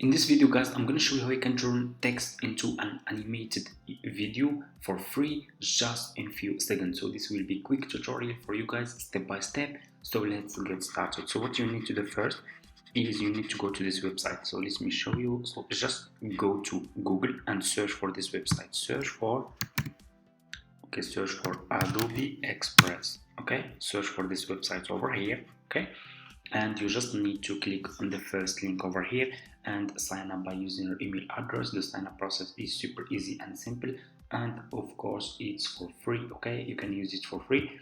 In this video guys, I'm going to show you how you can turn text into an animated video for free just in few seconds. So this will be a quick tutorial for you guys step by step. So let's get started. So what you need to do first is you need to go to this website. So let me show you. So just go to Google and search for this website. Search for Adobe Express. Okay, search for this website over here. Okay, and you just need to click on the first link over here and sign up by using your email address. The sign up process is super easy and simple, and of course it's for free. Okay, you can use it for free.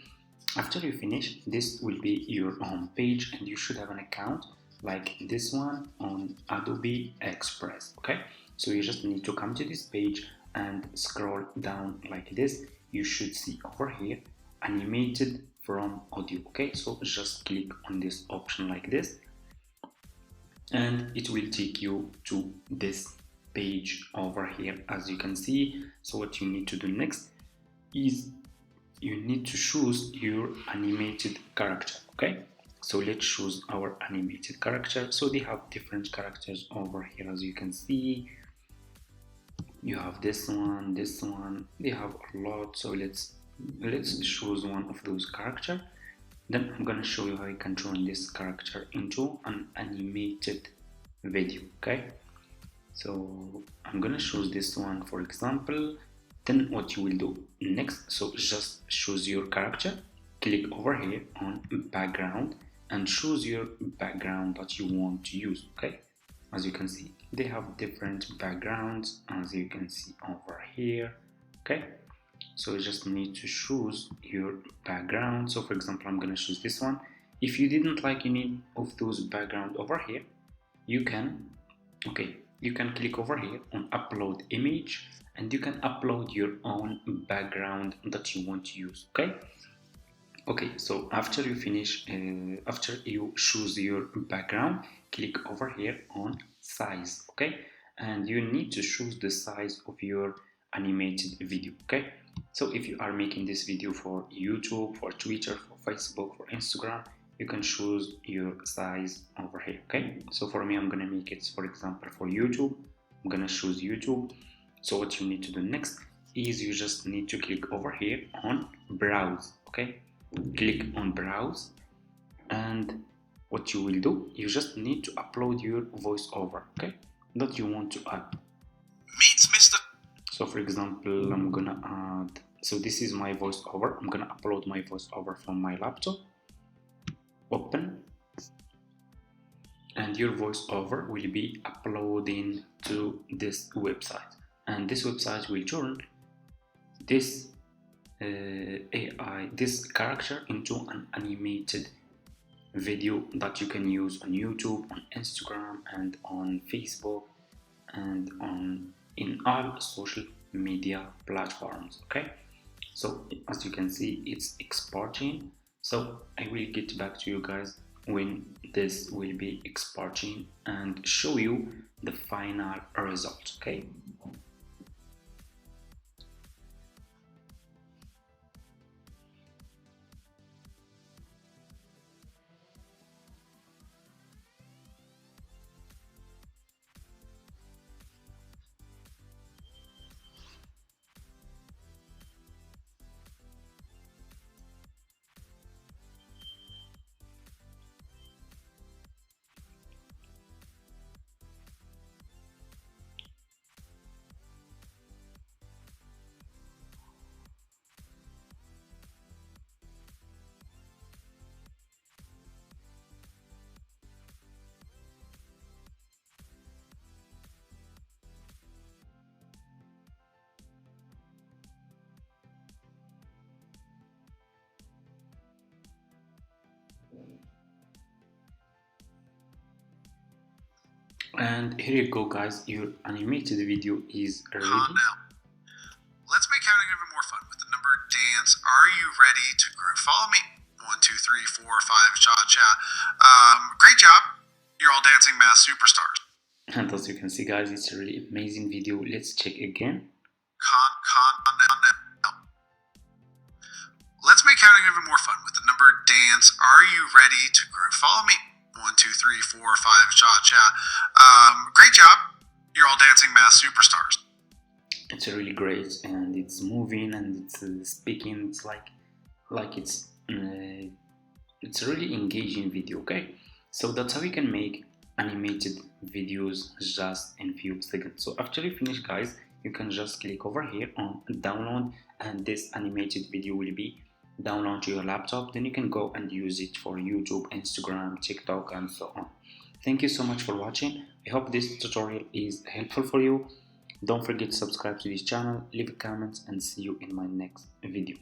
After you finish, this will be your home page and you should have an account like this one on Adobe Express. Okay, so you just need to come to this page and scroll down like this. You should see over here animated from audio. Okay, so just click on this option like this and it will take you to this page over here, as you can see. So what you need to do next is you need to choose your animated character. Okay, so let's choose our animated character. So they have different characters over here, as you can see. You have this one, they have a lot. So let's choose one of those characters. Then I'm gonna show you how you can turn this character into an animated video. Okay, so I'm gonna choose this one for example. Then what you will do next, so just choose your character, click over here on background and choose your background that you want to use. Okay, as you can see they have different backgrounds, as you can see over here. Okay, so you just need to choose your background. So for example, I'm gonna choose this one. If you didn't like any of those background over here, you can click over here on upload image and you can upload your own background that you want to use. Okay, so after you finish, after you choose your background, click over here on size. Okay, and you need to choose the size of your animated video. Okay, so if you are making this video for YouTube, for Twitter, for Facebook, for Instagram, you can choose your size over here. Okay, so for me, I'm gonna make it, for example, for YouTube. I'm gonna choose YouTube. So what you need to do next is you just need to click over here on browse. Okay, click on browse, and what you will do, you just need to upload your voiceover, okay, that you want to add. Meets Mr. So for example, I'm gonna add, so this is my voiceover. I'm gonna upload my voiceover from my laptop. Open, and your voiceover will be uploading to this website, and this website will turn this AI, this character, into an animated video that you can use on YouTube, on Instagram, and on Facebook, and in all social media platforms. Okay, so as you can see, it's exporting. So I will get back to you guys when this will be exporting and show you the final result. Okay, and here you go guys, your animated video is ready. Now, let's make counting even more fun with the number dance. Are you ready to groove? Follow me. 1, 2, 3, 4, 5, cha-cha. Great job. You're all dancing mass superstars. And as you can see guys, it's a really amazing video. Let's check again. Let's make counting even more fun with the number dance. Are you ready to groove? Follow me. 1, 2, 3, 4, 5, cha-cha. Great job. You're all dancing math superstars. It's really great, and it's moving, and it's speaking. It's like it's a really engaging video. Okay, so that's how you can make animated videos just in few seconds. So after you finish, guys, you can just click over here on download, and this animated video will be download to your laptop. Then you can go and use it for YouTube, Instagram, TikTok, and so on. Thank you so much for watching. I hope this tutorial is helpful for you. Don't forget to subscribe to this channel, leave a comment, and see you in my next video.